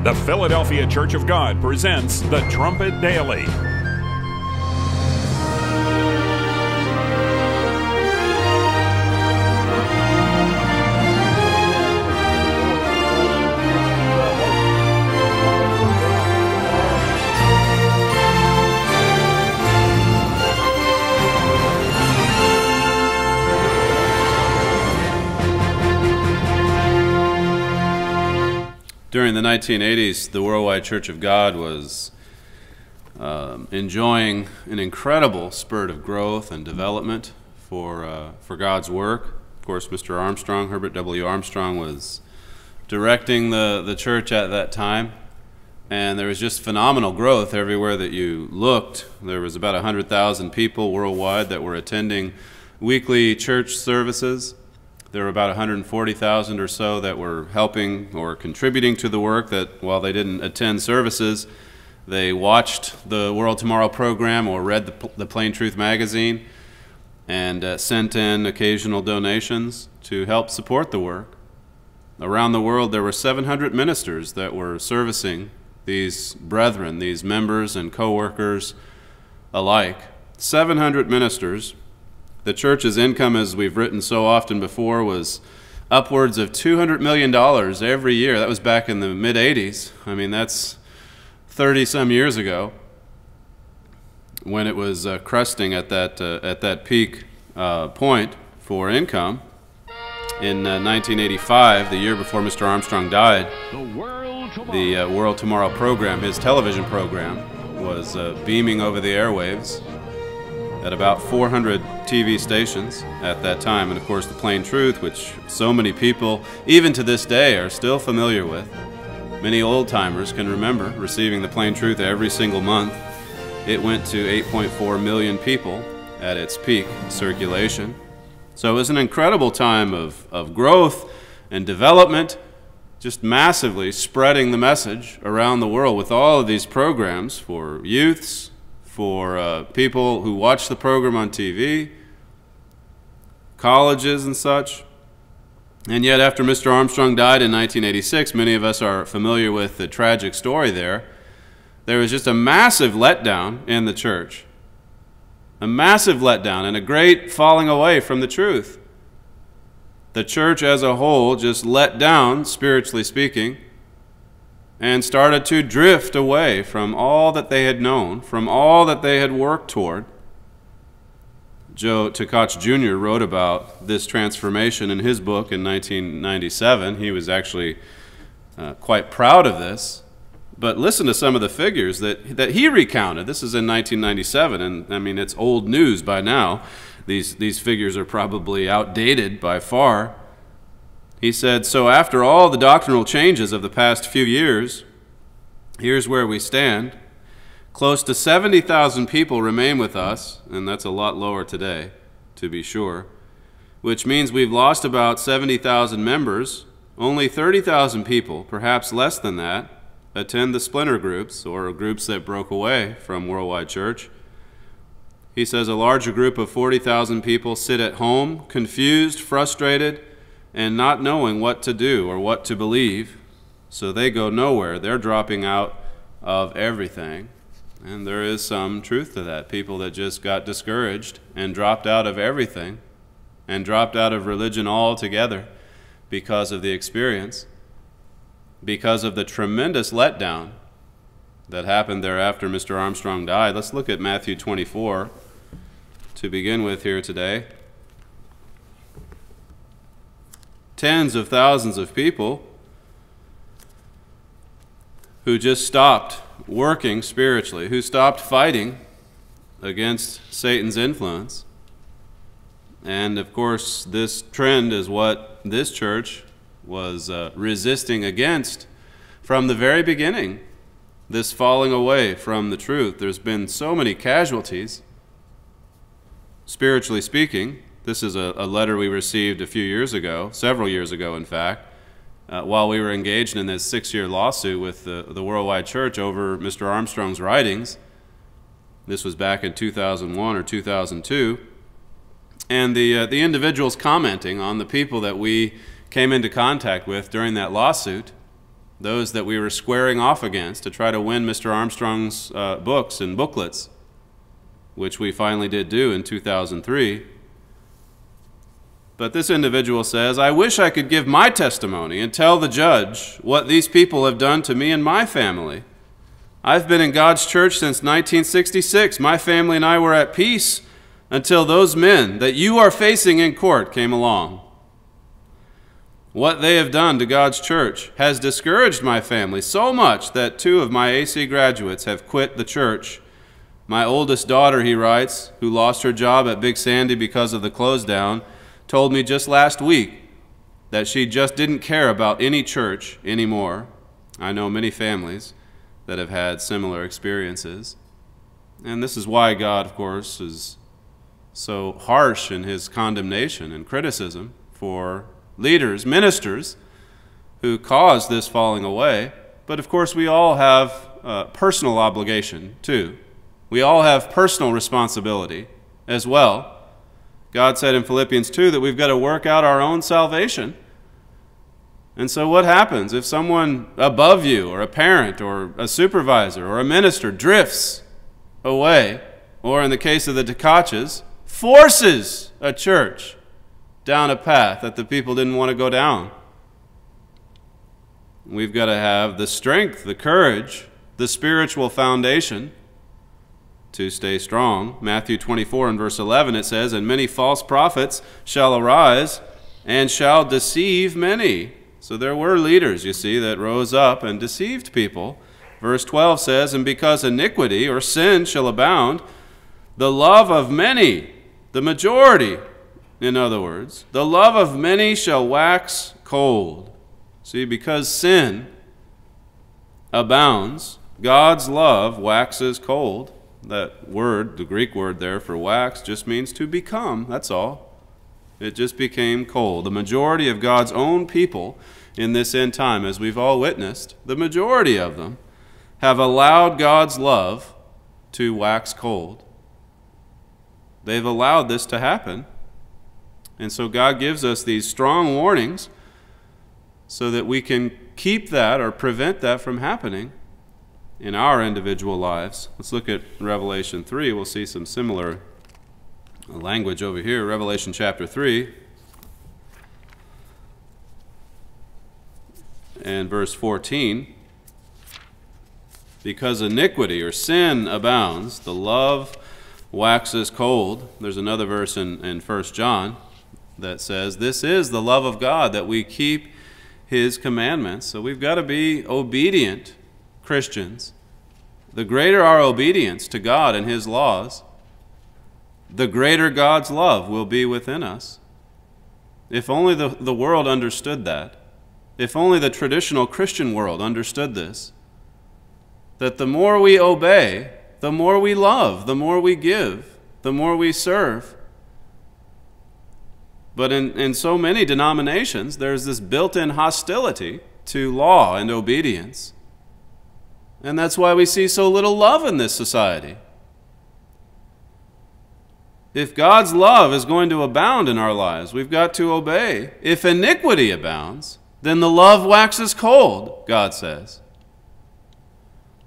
The Philadelphia Church of God presents the Trumpet Daily. During the 1980s, the Worldwide Church of God was enjoying an incredible spurt of growth and development for God's work. Of course, Mr. Armstrong, Herbert W. Armstrong, was directing the church at that time, and there was just phenomenal growth everywhere that you looked. There was about 100,000 people worldwide that were attending weekly church services. There were about 140,000 or so that were helping or contributing to the work, that while they didn't attend services, they watched the World Tomorrow program or read the Plain Truth magazine and sent in occasional donations to help support the work. Around the world, there were 700 ministers that were servicing these brethren, these members and co-workers alike. 700 ministers. The church's income, as we've written so often before, was upwards of $200 million every year. That was back in the mid-'80s. I mean, that's 30-some years ago when it was cresting at that peak point for income. In 1985, the year before Mr. Armstrong died, the World Tomorrow program, his television program, was beaming over the airwaves at about 400 TV stations at that time. And of course the Plain Truth, which so many people, even to this day, are still familiar with. Many old-timers can remember receiving the Plain Truth every single month. It went to 8.4 million people at its peak circulation. So it was an incredible time of growth and development, just massively spreading the message around the world with all of these programs for youths, for people who watch the program on TV, colleges and such. And yet after Mr. Armstrong died in 1986, many of us are familiar with the tragic story there. There was just a massive letdown in the church. A massive letdown and a great falling away from the truth. The church as a whole just let down, spiritually speaking, and started to drift away from all that they had known, from all that they had worked toward. Joe Tkach Jr. wrote about this transformation in his book in 1997. He was actually quite proud of this. But listen to some of the figures that he recounted. This is in 1997, and I mean, it's old news by now. These figures are probably outdated by far. He said, "So after all the doctrinal changes of the past few years, here's where we stand. Close to 70,000 people remain with us," and that's a lot lower today, to be sure, which means we've lost about 70,000 members. Only 30,000 people, perhaps less than that, attend the splinter groups, or groups that broke away from Worldwide Church. He says a larger group of 40,000 people sit at home, confused, frustrated, and not knowing what to do or what to believe, so they go nowhere. They're dropping out of everything. And there is some truth to that. People that just got discouraged and dropped out of everything and dropped out of religion altogether because of the experience, because of the tremendous letdown that happened there after Mr. Armstrong died. Let's look at Matthew 24 to begin with here today. Tens of thousands of people who just stopped working spiritually, who stopped fighting against Satan's influence. And of course, this trend is what this church was resisting against from the very beginning, this falling away from the truth. There's been so many casualties, spiritually speaking. This is a letter we received a few years ago, several years ago in fact, while we were engaged in this 6-year lawsuit with the Worldwide Church over Mr. Armstrong's writings. This was back in 2001 or 2002. And the individuals commenting on the people that we came into contact with during that lawsuit those that we were squaring off against to try to win Mr. Armstrong's books and booklets, which we finally did do in 2003. But this individual says, I wish I could give my testimony and tell the judge what these people have done to me and my family. I've been in God's church since 1966. My family and I were at peace until those men that you are facing in court came along. What they have done to God's church has discouraged my family so much that 2 of my AC graduates have quit the church. My oldest daughter, he writes, who lost her job at Big Sandy because of the close down, told me just last week that she just didn't care about any church anymore. I know many families that have had similar experiences. And this is why God, of course, is so harsh in his condemnation and criticism for leaders, ministers, who caused this falling away. But of course, we all have personal obligation too. We all have personal responsibility as well. God said in Philippians 2 that we've got to work out our own salvation. And so what happens if someone above you, or a parent, or a supervisor, or a minister drifts away, or in the case of the Tkaches, forces a church down a path that the people didn't want to go down? We've got to have the strength, the courage, the spiritual foundation to stay strong. Matthew 24 and verse 11, it says, and many false prophets shall arise and shall deceive many. So there were leaders, you see, that rose up and deceived people. Verse 12 says, and because iniquity or sin shall abound, the love of many, the majority, in other words, the love of many shall wax cold. See, because sin abounds, God's love waxes cold. That word, the Greek word there for wax, just means to become, that's all. It just became cold. The majority of God's own people in this end time, as we've all witnessed, the majority of them have allowed God's love to wax cold. They've allowed this to happen. And so God gives us these strong warnings so that we can keep that or prevent that from happening in our individual lives. Let's look at Revelation 3. We'll see some similar language over here. Revelation chapter 3 and verse 14. Because iniquity or sin abounds, the love waxes cold. There's another verse in 1 John that says, this is the love of God, that we keep his commandments. So we've got to be obedient Christians. The greater our obedience to God and his laws, the greater God's love will be within us. If only the world understood that. If only the traditional Christian world understood this. That the more we obey, the more we love, the more we give, the more we serve. But in so many denominations, there's this built-in hostility to law and obedience. And that's why we see so little love in this society. If God's love is going to abound in our lives, we've got to obey. If iniquity abounds, then the love waxes cold, God says.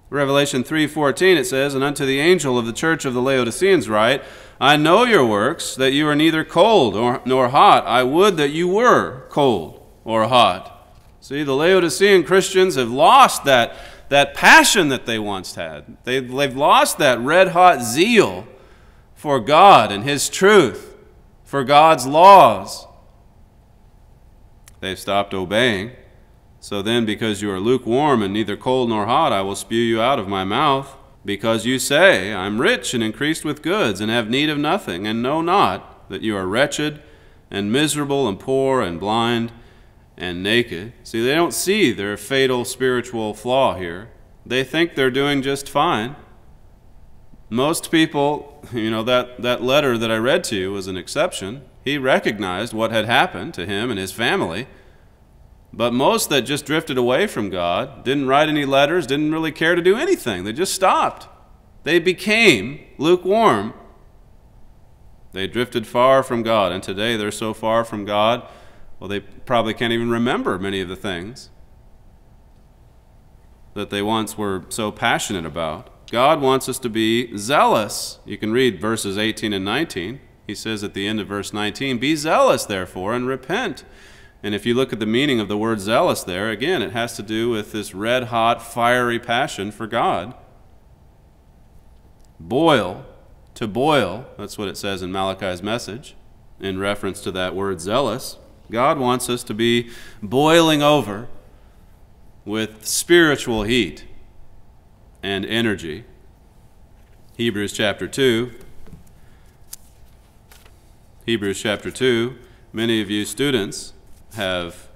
Revelation 3:14, it says, and unto the angel of the church of the Laodiceans write, I know your works, that you are neither cold nor hot. I would that you were cold or hot. See, the Laodicean Christians have lost that passion that they once had. They've lost that red-hot zeal for God and his truth, for God's laws. They've stopped obeying. So then, because you are lukewarm and neither cold nor hot, I will spew you out of my mouth. Because you say, I'm rich and increased with goods, and have need of nothing, and know not that you are wretched and miserable and poor and blind and naked. See, they don't see their fatal spiritual flaw here. They think they're doing just fine. Most people, that letter that I read to you was an exception. He recognized what had happened to him and his family. But most that just drifted away from God, didn't write any letters, didn't really care to do anything. They just stopped. They became lukewarm. They drifted far from God, and today they're so far from God, well, they probably can't even remember many of the things that they once were so passionate about. God wants us to be zealous. You can read verses 18 and 19. He says at the end of verse 19, "Be zealous, therefore, and repent." And if you look at the meaning of the word zealous there, again, it has to do with this red-hot, fiery passion for God. Boil, to boil, that's what it says in Malachi's message, in reference to that word zealous. God wants us to be boiling over with spiritual heat and energy. Hebrews chapter 2. Hebrews chapter 2. Many of you students have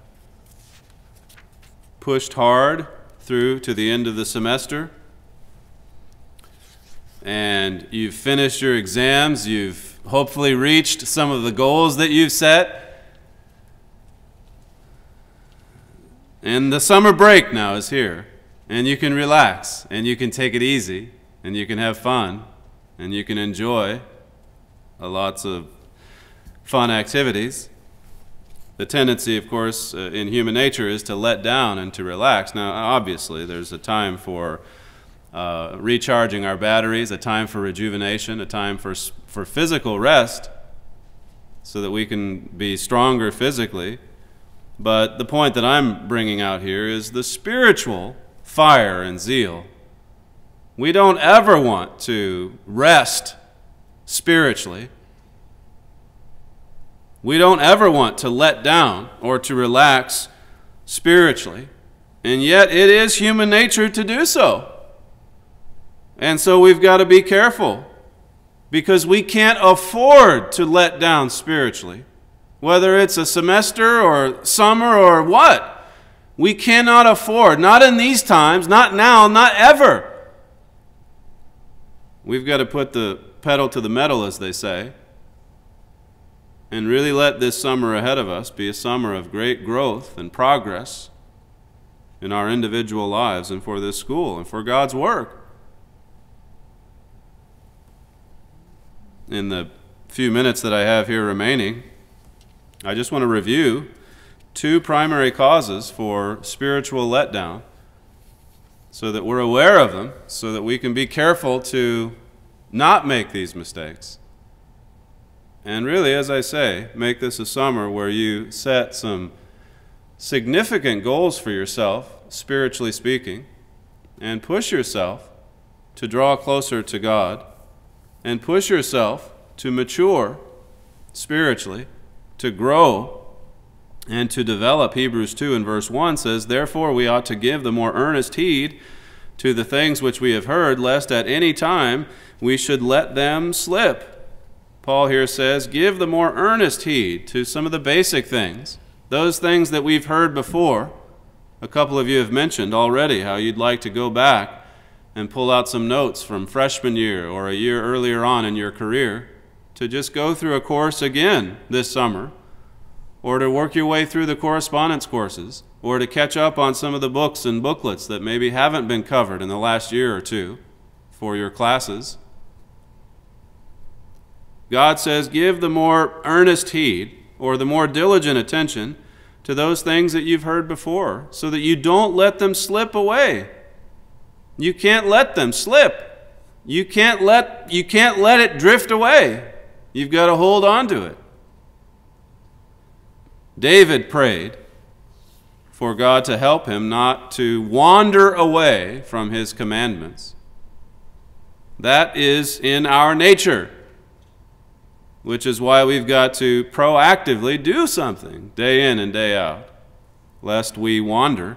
pushed hard through to the end of the semester, and you've finished your exams. You've hopefully reached some of the goals that you've set. And the summer break now is here, and you can relax, and you can take it easy, and you can have fun, and you can enjoy lots of fun activities. The tendency, of course, in human nature is to let down and to relax. Now, obviously, there's a time for recharging our batteries, a time for rejuvenation, a time for physical rest so that we can be stronger physically. But the point that I'm bringing out here is the spiritual fire and zeal. We don't ever want to rest spiritually. We don't ever want to let down or to relax spiritually. And yet it is human nature to do so. And so we've got to be careful, because we can't afford to let down spiritually. Whether it's a semester or summer or what, we cannot afford, not in these times, not now, not ever. We've got to put the pedal to the metal, as they say, and really let this summer ahead of us be a summer of great growth and progress in our individual lives and for this school and for God's work. In the few minutes that I have here remaining, I just want to review two primary causes for spiritual letdown so that we're aware of them, so that we can be careful to not make these mistakes. And really, as I say, make this a summer where you set some significant goals for yourself, spiritually speaking, and push yourself to draw closer to God, and push yourself to mature spiritually, to grow, and to develop. Hebrews 2 and verse 1 says, "Therefore we ought to give the more earnest heed to the things which we have heard, lest at any time we should let them slip." Paul here says, give the more earnest heed to some of the basic things, those things that we've heard before. A couple of you have mentioned already how you'd like to go back and pull out some notes from freshman year or a year earlier on in your career to just go through a course again this summer, or to work your way through the correspondence courses, or to catch up on some of the books and booklets that maybe haven't been covered in the last year or two for your classes. God says, give the more earnest heed or the more diligent attention to those things that you've heard before so that you don't let them slip away. You can't let them slip. You can't let it drift away. You've got to hold on to it. David prayed for God to help him not to wander away from his commandments. That is in our nature, which is why we've got to proactively do something day in and day out, lest we wander,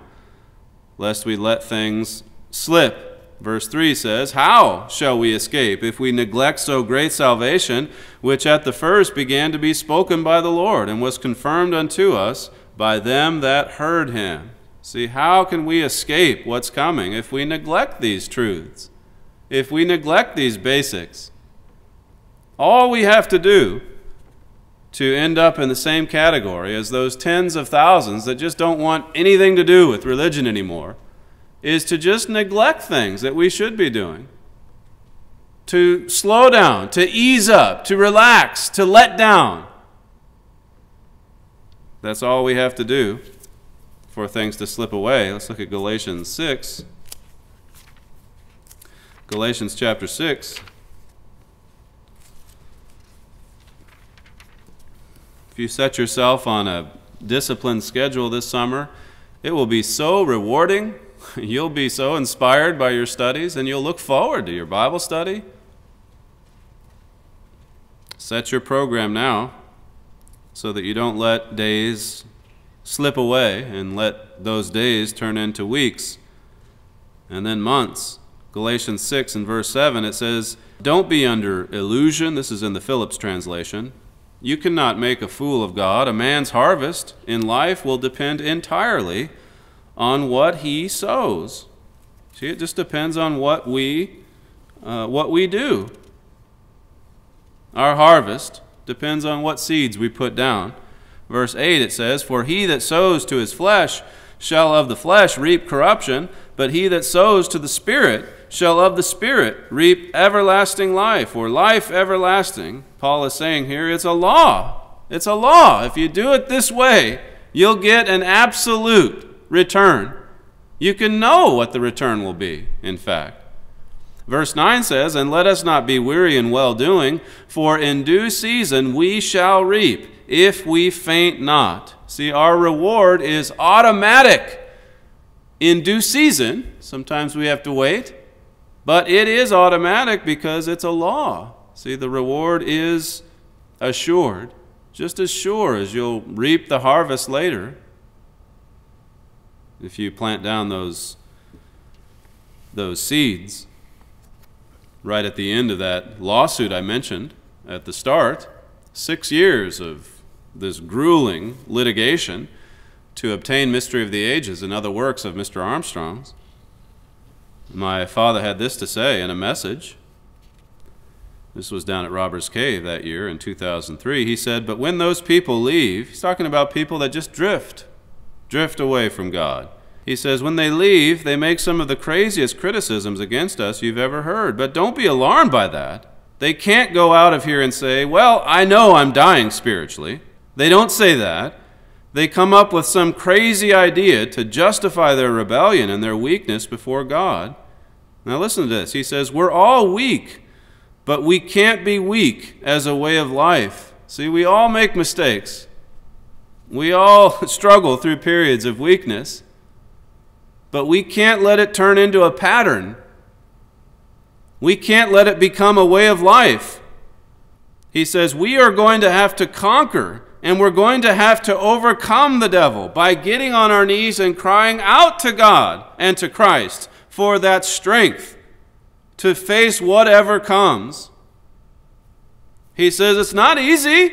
lest we let things slip. Verse 3 says, "How shall we escape if we neglect so great salvation, which at the first began to be spoken by the Lord, and was confirmed unto us by them that heard him?" See, how can we escape what's coming if we neglect these truths, if we neglect these basics? All we have to do to end up in the same category as those tens of thousands that just don't want anything to do with religion anymore is to just neglect things that we should be doing, to slow down, to ease up, to relax, to let down. That's all we have to do for things to slip away. Let's look at Galatians 6. Galatians chapter 6. If you set yourself on a disciplined schedule this summer, it will be so rewarding. You'll be so inspired by your studies, and you'll look forward to your Bible study. Set your program now so that you don't let days slip away and let those days turn into weeks and then months. Galatians 6 and verse 7, it says, "Don't be under illusion." This is in the Phillips translation. "You cannot make a fool of God. A man's harvest in life will depend entirely on what he sows." See, it just depends on what we do. Our harvest depends on what seeds we put down. Verse 8, it says, "For he that sows to his flesh shall of the flesh reap corruption, but he that sows to the Spirit shall of the Spirit reap everlasting life," or life everlasting. Paul is saying here, it's a law. It's a law. If you do it this way, you'll get an absolute return. You can know what the return will be, in fact. Verse 9 says, "And let us not be weary in well-doing, for in due season we shall reap, if we faint not." See, our reward is automatic. In due season, sometimes we have to wait, but it is automatic because it's a law. See, the reward is assured, just as sure as you'll reap the harvest later if you plant down those seeds. Right at the end of that lawsuit I mentioned at the start, 6 years of this grueling litigation to obtain Mystery of the Ages and other works of Mr. Armstrong's. My father had this to say in a message. This was down at Robbers Cave that year in 2003. He said, "But when those people leave," he's talking about people that just drift away from God. He says, "When they leave, they make some of the craziest criticisms against us you've ever heard. But don't be alarmed by that. They can't go out of here and say, 'Well, I know I'm dying spiritually.' They don't say that. They come up with some crazy idea to justify their rebellion and their weakness before God." Now listen to this. He says, "We're all weak, but we can't be weak as a way of life." See, we all make mistakes. We all struggle through periods of weakness, but we can't let it turn into a pattern. We can't let it become a way of life. He says we are going to have to conquer, and we're going to have to overcome the devil by getting on our knees and crying out to God and to Christ for that strength to face whatever comes. He says it's not easy.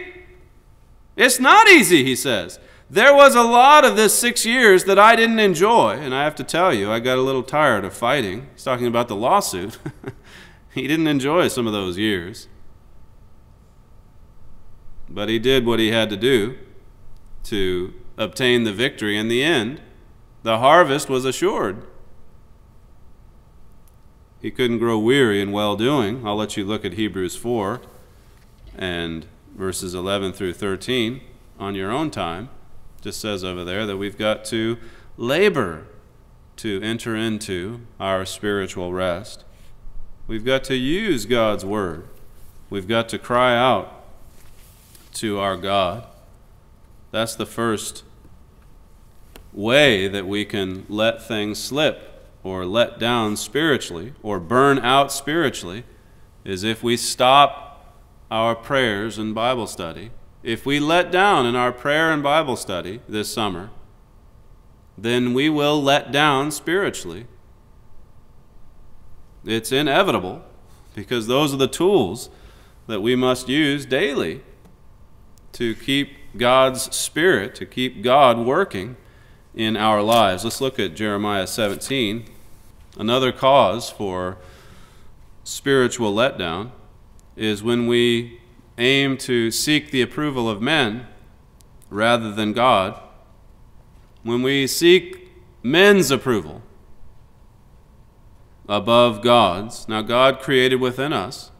It's not easy, he says. There was a lot of this 6 years that I didn't enjoy, and I have to tell you, I got a little tired of fighting. He's talking about the lawsuit. He didn't enjoy some of those years. But he did what he had to do to obtain the victory. In the end, the harvest was assured. He couldn't grow weary in well-doing. I'll let you look at Hebrews 4 and verses 11 through 13 on your own time. It just says over there that we've got to labor to enter into our spiritual rest. We've got to use God's word. We've got to cry out to our God. That's the first way that we can let things slip or let down spiritually or burn out spiritually, is if we stop our prayers and Bible study. If we let down in our prayer and Bible study this summer, then we will let down spiritually. It's inevitable, because those are the tools that we must use daily to keep God's Spirit, to keep God working in our lives. Let's look at Jeremiah 17. Another cause for spiritual letdown is when we aim to seek the approval of men rather than God. When we seek men's approval above God's. Now, God created within us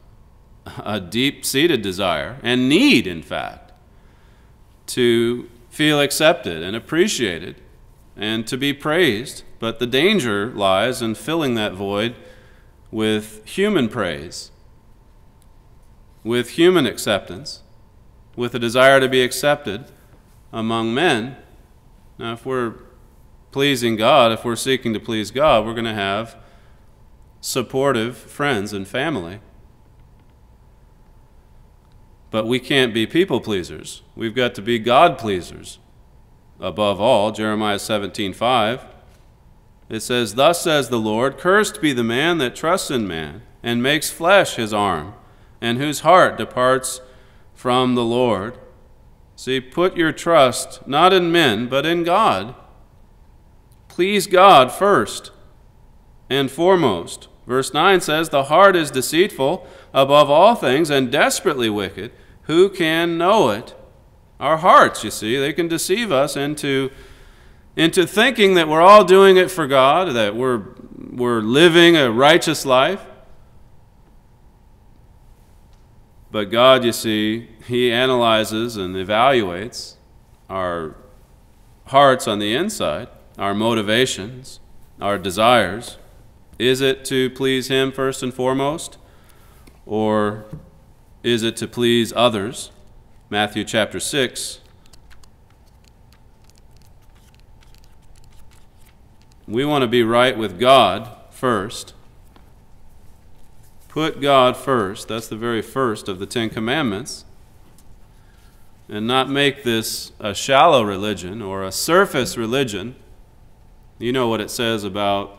a deep-seated desire and need, in fact, to feel accepted and appreciated and to be praised. But the danger lies in filling that void with human praise, with human acceptance, with a desire to be accepted among men. Now, if we're pleasing God, if we're seeking to please God, we're going to have supportive friends and family. But we can't be people pleasers. We've got to be God pleasers. Above all, Jeremiah 17:5, it says, "Thus says the Lord, cursed be the man that trusts in man, and makes flesh his arm, and whose heart departs from the Lord." See, put your trust not in men, but in God. Please God first and foremost. Verse 9 says, "The heart is deceitful above all things and desperately wicked. Who can know it?" Our hearts, you see, they can deceive us into thinking that we're all doing it for God, that we're living a righteous life. But God, you see, He analyzes and evaluates our hearts on the inside, our motivations, our desires. Is it to please Him first and foremost? Or is it to please others? Matthew chapter 6. We want to be right with God first. Put God first. That's the very first of the 10 Commandments. And not make this a shallow religion or a surface religion. You know what it says about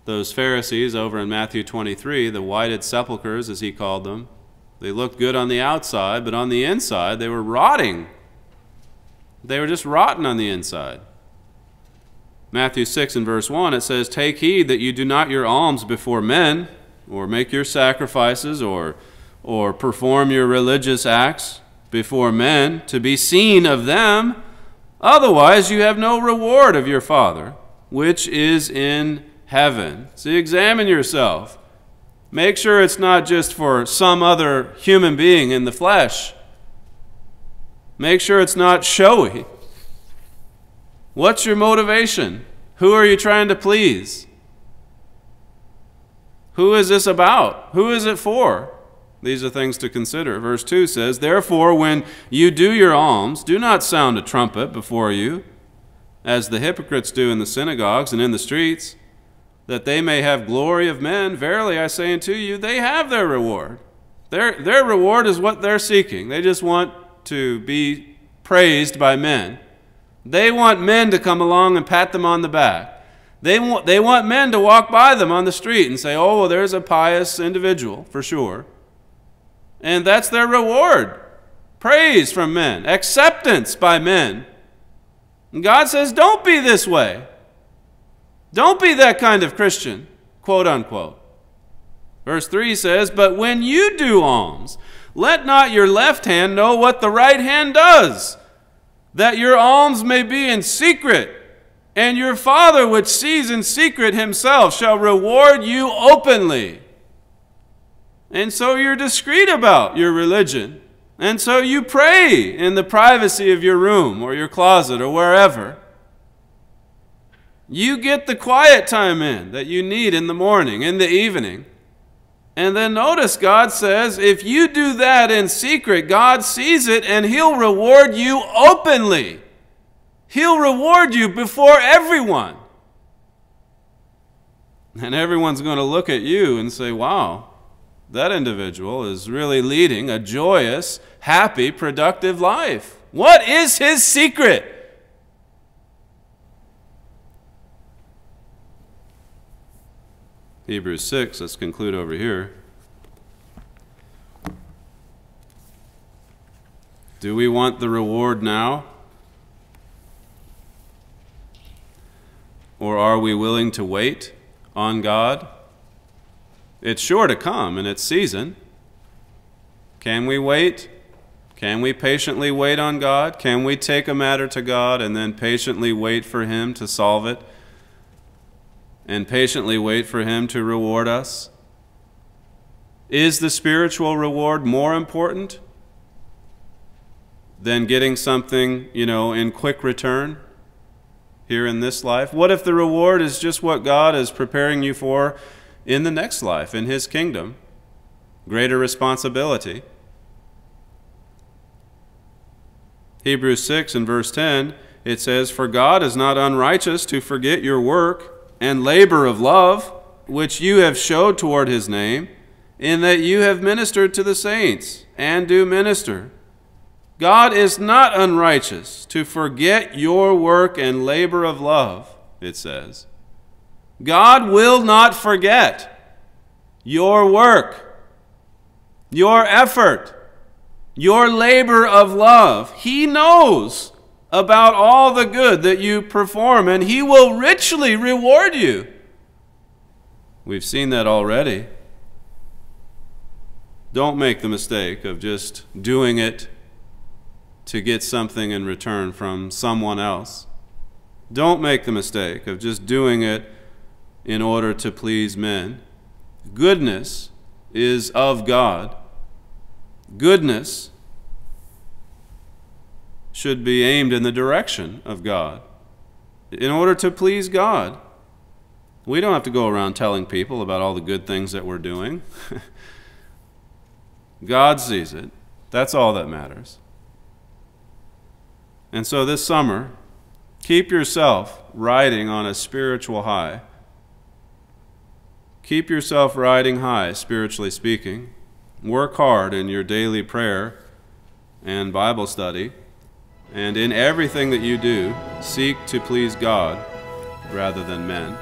those Pharisees over in Matthew 23, the whited sepulchres, as He called them. They looked good on the outside, but on the inside they were rotting. They were just rotten on the inside. Matthew 6 and verse 1, it says, "Take heed that you do not your alms before men, or make your sacrifices, or perform your religious acts before men, to be seen of them. Otherwise you have no reward of your Father, which is in heaven." See, examine yourself. Make sure it's not just for some other human being in the flesh. Make sure it's not showy. What's your motivation? Who are you trying to please? Who is this about? Who is it for? These are things to consider. Verse 2 says, "Therefore, when you do your alms, do not sound a trumpet before you, as the hypocrites do in the synagogues and in the streets, that they may have glory of men. Verily I say unto you, they have their reward." Their reward is what they're seeking. They just want to be praised by men. They want men to come along and pat them on the back. They want men to walk by them on the street and say, "Oh, well, there's a pious individual, for sure." And that's their reward. Praise from men. Acceptance by men. And God says, don't be this way. Don't be that kind of Christian, quote unquote. Verse 3 says, "But when you do alms, let not your left hand know what the right hand does, that your alms may be in secret, and your Father which sees in secret Himself shall reward you openly." And so you're discreet about your religion, and so you pray in the privacy of your room or your closet or wherever. You get the quiet time in that you need in the morning, in the evening. And then notice God says, if you do that in secret, God sees it and He'll reward you openly. He'll reward you before everyone. And everyone's going to look at you and say, wow, that individual is really leading a joyous, happy, productive life. What is his secret? Hebrews 6, let's conclude over here. Do we want the reward now? Or are we willing to wait on God? It's sure to come in its season. Can we wait? Can we patiently wait on God? Can we take a matter to God and then patiently wait for Him to solve it? And patiently wait for Him to reward us? Is the spiritual reward more important than getting something, in quick return here in this life? What if the reward is just what God is preparing you for in the next life, in His kingdom. Greater responsibility. Hebrews 6 and verse 10, it says, "For God is not unrighteous to forget your work and labor of love, which you have showed toward His name, in that you have ministered to the saints and do minister." God is not unrighteous to forget your work and labor of love, it says. God will not forget your work, your effort, your labor of love. He knows about all the good that you perform, and He will richly reward you. We've seen that already. Don't make the mistake of just doing it to get something in return from someone else. Don't make the mistake of just doing it in order to please men. Goodness is of God. Goodness should be aimed in the direction of God. In order to please God, we don't have to go around telling people about all the good things that we're doing. God sees it. That's all that matters. And so this summer, keep yourself riding on a spiritual high. Keep yourself riding high, spiritually speaking. Work hard in your daily prayer and Bible study, and in everything that you do, seek to please God rather than men.